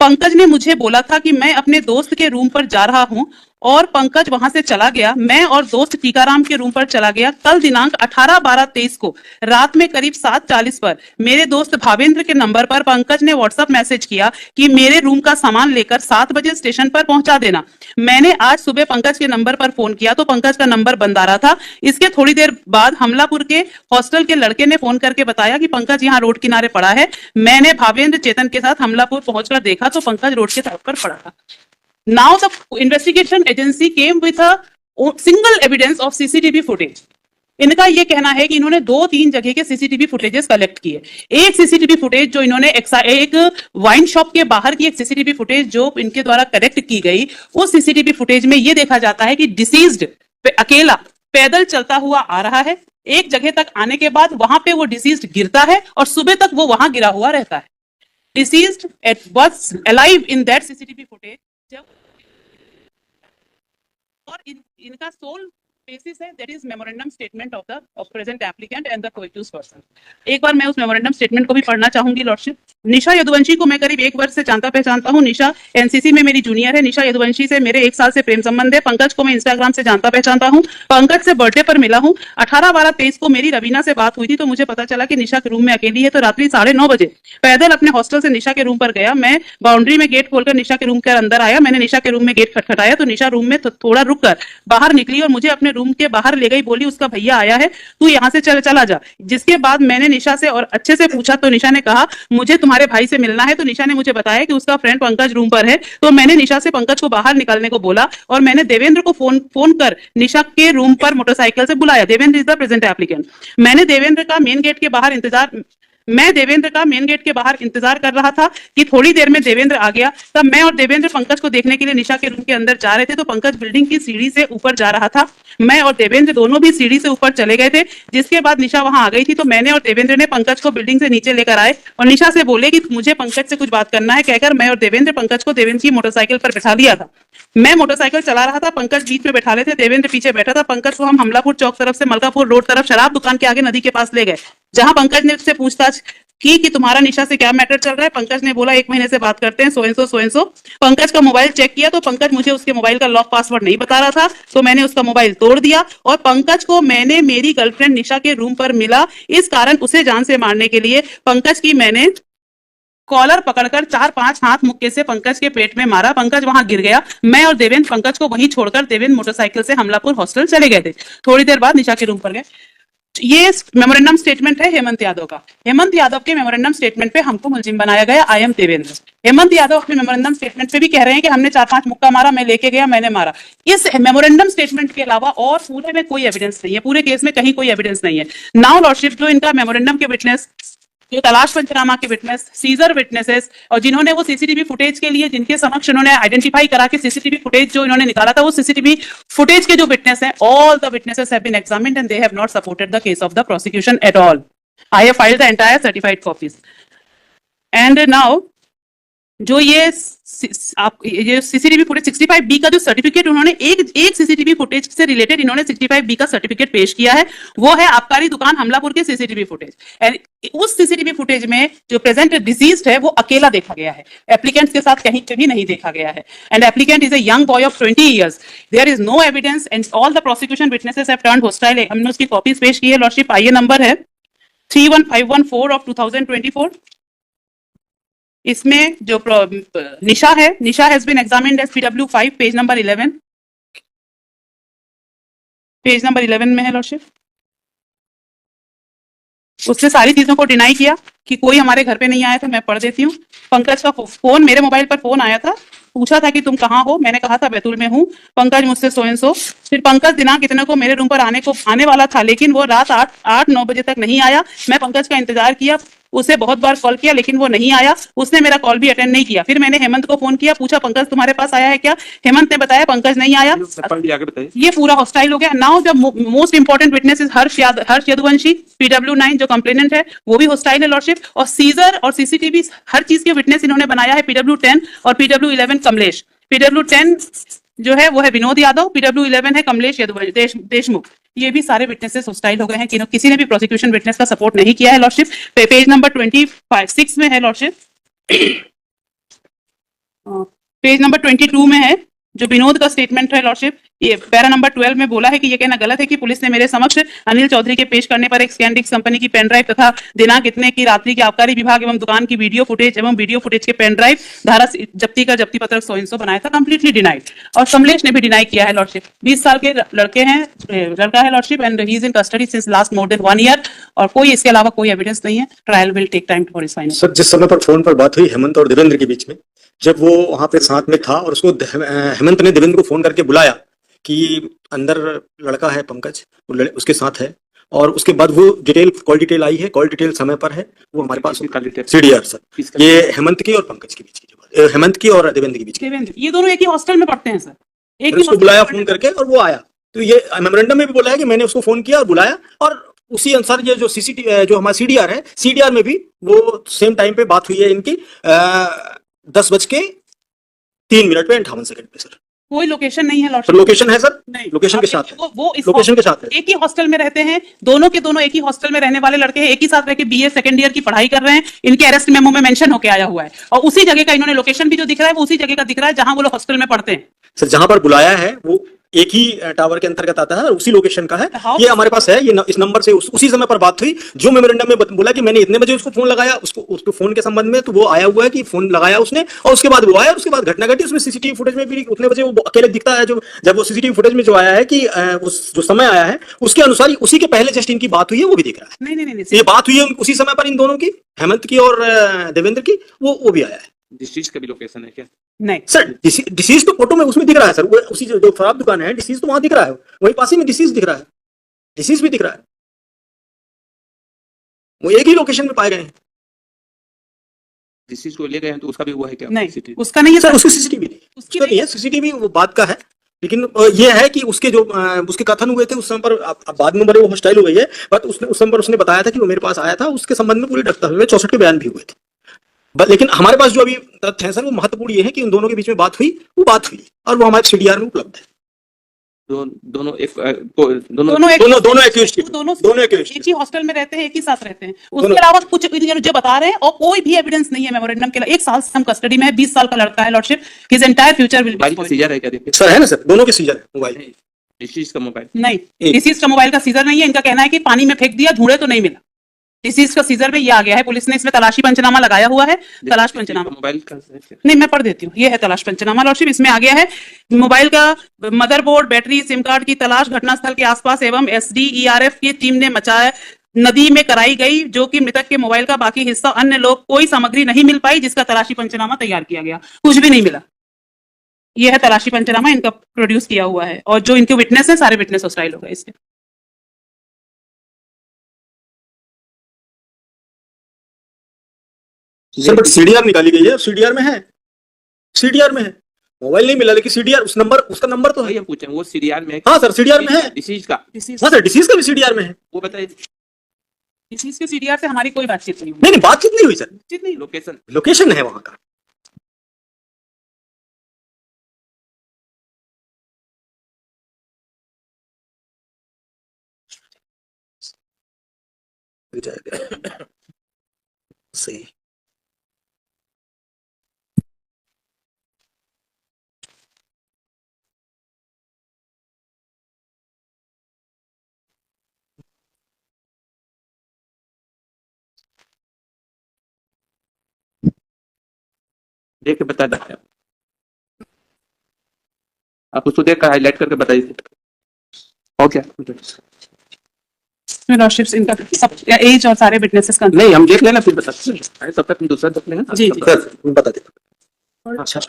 पंकज ने मुझे बोला था कि मैं अपने दोस्त के रूम पर जा रहा हूं और पंकज वहां से चला गया। मैं और दोस्त टीकाराम के रूम पर चला गया। कल दिनांक 18/12/23 को रात में करीब 7:40 पर मेरे दोस्त भावेंद्र के नंबर पर पंकज ने व्हाट्सएप मैसेज किया कि मेरे रूम का सामान लेकर 7 बजे स्टेशन पर पहुंचा देना। मैंने आज सुबह पंकज के नंबर पर फोन किया तो पंकज का नंबर बंद आ रहा था। इसके थोड़ी देर बाद हमलापुर के हॉस्टल के लड़के ने फोन करके बताया कि पंकज यहाँ रोड किनारे पड़ा है। मैंने भावेंद्र चेतन के साथ हमलापुर पहुंचकर देखा तो पंकज रोड के तरफ पर पड़ा था। Now the investigation agency came with a single evidence of CCTV footage. इनका ये कहना है कि इन्होंने 2-3 जगह के सीसीटीवी फुटेजेस कलेक्ट किए। एक सीसीटीवी फुटेज जो इन्होंने एक वाइन शॉप के बाहर की एक सीसीटीवी फुटेज जो इनके द्वारा कलेक्ट की गई, उस सीसीटीवी फुटेज में ये देखा जाता है कि डिसीज्ड अकेला पैदल चलता हुआ आ रहा है। एक जगह तक आने के बाद वहां पे वो डिसीज्ड गिरता है और सुबह तक वो वहां गिरा हुआ रहता है। Deceased was alive in that CCTV footage. और इनका सोल बेसिस है that is memorandum statement of the present applicant and the coaccused person. एक बार मैं उस मेमोरेंडम स्टेटमेंट को भी पढ़ना चाहूंगी लॉर्डशिप। निशा यदुवंशी को मैं करीब 1 वर्ष से जानता पहचानता हूँ। निशा एनसीसी में मेरी जूनियर है। निशा यदुवंशी से मेरे 1 साल से प्रेम संबंध है। पंकज को मैं इंस्टाग्राम से जानता पहचानता हूँ। पंकज से बर्थडे पर मिला हूँ। 18/12/23 को मेरी रवीना से बात हुई थी तो मुझे पता चला कि निशा के रूम में अकेली है तो रात्रि 9:30 बजे पैदल अपने हॉस्टल से निशा के रूम पर गया। मैं बाउंड्री में गेट खोलकर निशा के रूम के अंदर आया। मैंने निशा के रूम में गेट खटखटाया तो निशा रूम में थोड़ा रुककर बाहर निकली और मुझे अपने रूम के बाहर ले गई। बोली उसका भैया आया है, तू यहाँ से चला जा। जिसके बाद मैंने निशा से और अच्छे से पूछा तो निशा ने कहा मुझे तुम्हारे भाई से मिलना है। तो निशा ने मुझे बताया कि उसका फ्रेंड पंकज रूम पर है। तो मैंने निशा से पंकज को बाहर निकलने को बोला और मैंने देवेंद्र को फोन कर निशा के रूम पर मोटरसाइकिल से बुलाया। Devendra is the present applicant. मैं देवेंद्र का मेन गेट के बाहर इंतजार कर रहा था कि थोड़ी देर में देवेंद्र आ गया। तब मैं और देवेंद्र पंकज को देखने के लिए निशा के रूम के अंदर जा रहे थे तो पंकज बिल्डिंग की सीढ़ी से ऊपर जा रहा था। मैं और देवेंद्र दोनों भी सीढ़ी से ऊपर चले गए थे। जिसके बाद निशा वहां आ गई थी तो मैंने और देवेंद्र ने पंकज को बिल्डिंग से नीचे लेकर आए और निशा से बोले कि मुझे पंकज से कुछ बात करना है कहकर मैं और देवेंद्र पंकज को देवेंद्र की मोटरसाइकिल पर बैठा दिया था। मैं मोटरसाइकिल चला रहा था, पंकज बीच में बैठा ले थे, देवेंद्र पीछे बैठा था। पंकज को हम हमलापुर चौक तरफ से मलकापुर रोड तरफ शराब दुकान के आगे नदी के पास ले गए, जहां पंकज ने उससे पूछताछ की कि तुम्हारा निशा से क्या मैटर चल रहा है। पंकज ने बोला 1 महीने से बात करते हैं, सो एंड सो। पंकज का मोबाइल चेक किया तो पंकज मुझे उसके मोबाइल का लॉक पासवर्ड नहीं बता रहा था तो मैंने उसका मोबाइल तोड़ दिया और पंकज को मैंने मेरी गर्लफ्रेंड निशा के रूम पर मिला। इस कारण उसे जान से मारने के लिए पंकज की मैंने कॉलर पकड़कर 4-5 हाथ मुक्के से पंकज के पेट में मारा। पंकज वहां गिर गया। मैं और देवेंद्र पंकज को वहीं छोड़कर देवेंद्र मोटरसाइकिल से हमलापुर हॉस्टल चले गए थे। थोड़ी देर बाद निशा के रूम पर गए। ये मेमोरेंडम स्टेटमेंट है हेमंत यादव का। हेमंत यादव के मेमोरेंडम स्टेटमेंट पे हमको मुलजिम बनाया गया। I am Devendra. हेमंत यादव अपने मेमोरेंडम स्टेटमेंट पे भी कह रहे हैं कि हमने 4-5 मुक्का मारा, मैं लेके गया, मैंने मारा। इस मेमोरेंडम स्टेटमेंट के अलावा और पूरे में कोई एविडेंस नहीं है, पूरे केस में कहीं कोई एविडेंस नहीं है। नाउ लॉर्डशिप, जो इनका मेमोरेंडम के विटनेस, जो तलाश पंचनामा के विटनेस, सीजर विटनेसेस और जिन्होंने वो सीसीटीवी फुटेज के लिए जिनके समक्ष उन्होंने आइडेंटिफाई करा कि सीसीटीवी फुटेज जो इन्होंने निकाला था वो सीसीटीवी फुटेज के जो विटनेस हैं, all the witnesses have been examined and they have not supported the case of the prosecution at all. I have filed the entire certified copies and now जो ये सीसीटीवी फुटेज 65B का जो certificate उन्होंने एक CCTV footage से related इन्होंने 65B का certificate पेश किया है, वो है आबकारी दुकान हमलापुर के सीसीटीवी फुटेज। एंड उस सीसीटीवी फुटेज में जो प्रेजेंट डिसीज्ड है वो अकेला देखा गया है, एप्लीकेंट के साथ कहीं पे भी नहीं देखा गया है। And applicant is a young boy of 20 years। There is no evidence and all the prosecution witnesses have turned hostile. हमने उसकी कॉपीज पेश की है लॉर्डशिप। आइए, नंबर है 31514 ऑफ 2024। इसमें जो निशा है, Nisha has been examined as PW5 page number 11। Page number 11 में है लॉर्डशिप। उसने सारी चीजों को डिनाई किया कि कोई हमारे घर पे नहीं आया था। मैं पढ़ देती हूँ। पंकज का फोन, मेरे मोबाइल पर फोन आया था, पूछा था कि तुम कहाँ हो। मैंने कहा था बैतूल में हूँ। पंकज मुझसे सो एंड सो। फिर पंकज दिनांक इतने को मेरे रूम पर आने वाला था, लेकिन वो रात 8-9 बजे तक नहीं आया। मैं पंकज का इंतजार किया, उसे बहुत बार कॉल किया लेकिन वो नहीं आया। उसने मेरा कॉल भी अटेंड नहीं किया। फिर मैंने हेमंत को फोन किया, पूछा पंकज तुम्हारे पास आया है क्या। हेमंत ने बताया पंकज नहीं आया। ये पूरा हॉस्टाइल हो गया। Now the most important witness is Harsh Yaduvanshi, PW9 जो कंप्लेनेंट है वो भी हॉस्टाइल है लॉर्डशिप। और सीजर और सीसीटीवी हर चीज के विटनेस इन्होंने बनाया है PW10 और PW11 कमलेश। PW10 जो है वो है विनोद यादव, PW11 है कमलेश देशमुख। ये भी सारे विटनेसेस हॉस्टाइल हो गए हैं कि किसी ने भी प्रोसिक्यूशन विटनेस का सपोर्ट नहीं किया है लॉर्डशिप। पेज नंबर 26 में है लॉर्डशिप। पेज नंबर 22 में है जो विनोद का स्टेटमेंट है लॉर्डशिप, ये पैरा नंबर 12 में बोला है कि ये कहना गलत है कि पुलिस ने मेरे समक्ष अनिल चौधरी के पेश करने पर एक स्कैनडिक्स कंपनी की पेन ड्राइव तथा दिनांक इतने की रात्रि के आबकारी विभाग एवं दुकान की वीडियो फुटेज के पेन ड्राइव धारा जब्ती का जब्ती पत्रक 100 बनाया था, कंप्लीटली डिनाइड। और कमलेश ने भी डिनाई किया है लॉर्डशिप। 20 साल के लड़का है lordship and he is in custody since last more than 1 year और कोई इसके अलावा कोई एविडेंस नहीं है। Trial will take time for his final. Sir, जिस समय पर फोन पर बात हुई हेमंत और देवेंद्र के बीच में, जब वो वहां पे साथ में था और उसको हेमंत ने देवेंद्र को फोन करके बुलाया कि अंदर लड़का है पंकज, उसके साथ है, और उसके बाद वो कॉल डिटेल आई है, कॉल डिटेल समय पर है, वो हमारे पास सीडीआर सर, ये हेमंत की और पंकज के बीच की, हेमंत की और देवेंद्र के बीच की। ये दोनों एक ही हॉस्टल में पढ़ते हैं सर, एक ही उसको बुलाया फोन करके और वो आया। तो ये मेमोरेंडम में भी बोला है कि मैंने उसको फोन किया और बुलाया, और उसी अनुसार ये जो सीसीटीवी जो हमारा सीडीआर है, सीडीआर में भी वो सेम टाइम पे बात हुई है इनकी 10:03 पे 58 सेकंड पे। सर कोई लोकेशन नहीं है लॉर्डशिप। सर लोकेशन है सर, नहीं, लोकेशन के साथ है, वो इस लोकेशन के साथ है। एक ही हॉस्टल में रहते हैं, दोनों के दोनों एक ही हॉस्टल में रहने वाले लड़के हैं, एक ही साथ रह के बीए सेकंड ईयर की पढ़ाई कर रहे हैं। इनके अरेस्ट मेमो में मेंशन होके आया हुआ है और उसी जगह का इन्होंने लोकेशन भी जो दिख रहा है वो उसी जगह का दिख रहा है जहां वो लोग हॉस्टल में पढ़ते हैं। सर जहां पर बुलाया है वो एक ही टावर के अंतर्गत आता है, उसी लोकेशन का है, ये हमारे पास है, ये इस नंबर से उसी समय पर बात हुई। जो मेमोरेंडम में बोला कि मैंने इतने बजे उसको फोन लगाया, उसको फोन के संबंध में तो वो आया हुआ है कि फोन लगाया उसने और उसके बाद वो आया, उसके बाद घटना घटी। उसमें सीसीटीवी फुटेज में भी उतने बजे वो अकेले दिखता है, जब वो सीसीटीवी फुटेज में जो आया है कि उस जो समय आया है उसके अनुसार ही उसी के पहले जस्ट इनकी बात हुई है, वो भी दिख रहा है। नहीं, ये बात हुई है उसी समय पर इन दोनों की, हेमंत की और देवेंद्र की, वो भी आया है। डिसीज का भी लोकेशन है क्या? नहीं सर, डिसीज तो फोटो में उसमें दिख रहा है सर, वो उसी जो खराब दुकान है, डिसीज तो वहां दिख रहा है, वही पास ही में डिसीज दिख रहा है, डिसीज भी दिख रहा है, वो एक ही लोकेशन में पाए गए हैं। डिसीज को ले गए हैं तो उसका भी हुआ है क्या? नहीं, उसका नहीं है सर, उसकी सीसीटीवी नहीं है, सीसीटीवी वो बात का है, लेकिन ये है कि उसके जो उसके कथन हुए थे उस समय पर, अब बाद में वो हॉस्टाइल हो गई है, बट उसने उस समय पर उसने बताया था कि वो मेरे पास आया था, उसके संबंध में पूरी डकता हुए 64 के बयान भी हुए थे। लेकिन हमारे पास जो अभी तथ्य है सर, वो महत्वपूर्ण ये है कि उन दोनों के बीच में बात हुई और वो हमारे सीडीआर में उपलब्ध है। दोनों एक ही हॉस्टल में रहते हैं, एक ही साथ रहते हैं। उसके अलावा कुछ जो बता रहे हैं और कोई भी एविडेंस नहीं है मेमोरेंडम के। 1 साल से हम कस्टडी में है, 20 साल का लड़का है lordship, his entire future will be. Seizure है क्या? सर है ना सर, दोनों के सीजर है मोबाइल। डिसीज का मोबाइल नहीं, डिसीज का मोबाइल का सीजर नहीं है। इनका कहना है कि पानी में फेंक दिया, ढूंढे तो नहीं मिला। डिसीज का सीजर में ये आ गया है, पुलिस ने इसमें तलाशी पंचनामा लगाया हुआ है। तलाश पंचनामा मोबाइल का नहीं, मैं पढ़ देती हूँ, ये है तलाश पंचनामा लॉर्डशिप। इसमें आ गया है मोबाइल का मदरबोर्ड, बैटरी, सिम कार्ड की तलाश घटनास्थल के आसपास एवं SDERF की टीम ने मचाया नदी में कराई गई, जो कि मृतक के मोबाइल का बाकी हिस्सा अन्य लोग कोई सामग्री नहीं मिल पाई, जिसका तलाशी पंचनामा तैयार किया गया, कुछ भी नहीं मिला। यह है तलाशी पंचनामा, इनका प्रोड्यूस किया हुआ है और जो इनके विटनेस है सारे विटनेस हॉस्टाइल हो गए इसके। सर बट सीडीआर निकाली गई है, सीडीआर में है, सीडीआर में है, मोबाइल नहीं मिला, लेकिन सीडीआर उसका नंबर तो है। हम पूछे वो सीडीआर में है? हाँ सर, सीडीआर में है। डिसीज का? हाँ सर, डिसीज का भी सीडीआर में है। वो बताइए। डिसीज के सीडीआर से हमारी कोई बातचीत नहीं हुई। नहीं, बातचीत नहीं हुई सर, नहीं, लोकेशन है वहां का। सही देख के बता सकते हैं आप उसको देख कर हाईलाइट करके बताइए। ओके लॉर्डशिप्स इनका सब एज और सारे विटनेसेस का नहीं, हम देख लेना फिर बता, तब तक हम दूसरा देख लेंगे। जी सर बता देता। अच्छा।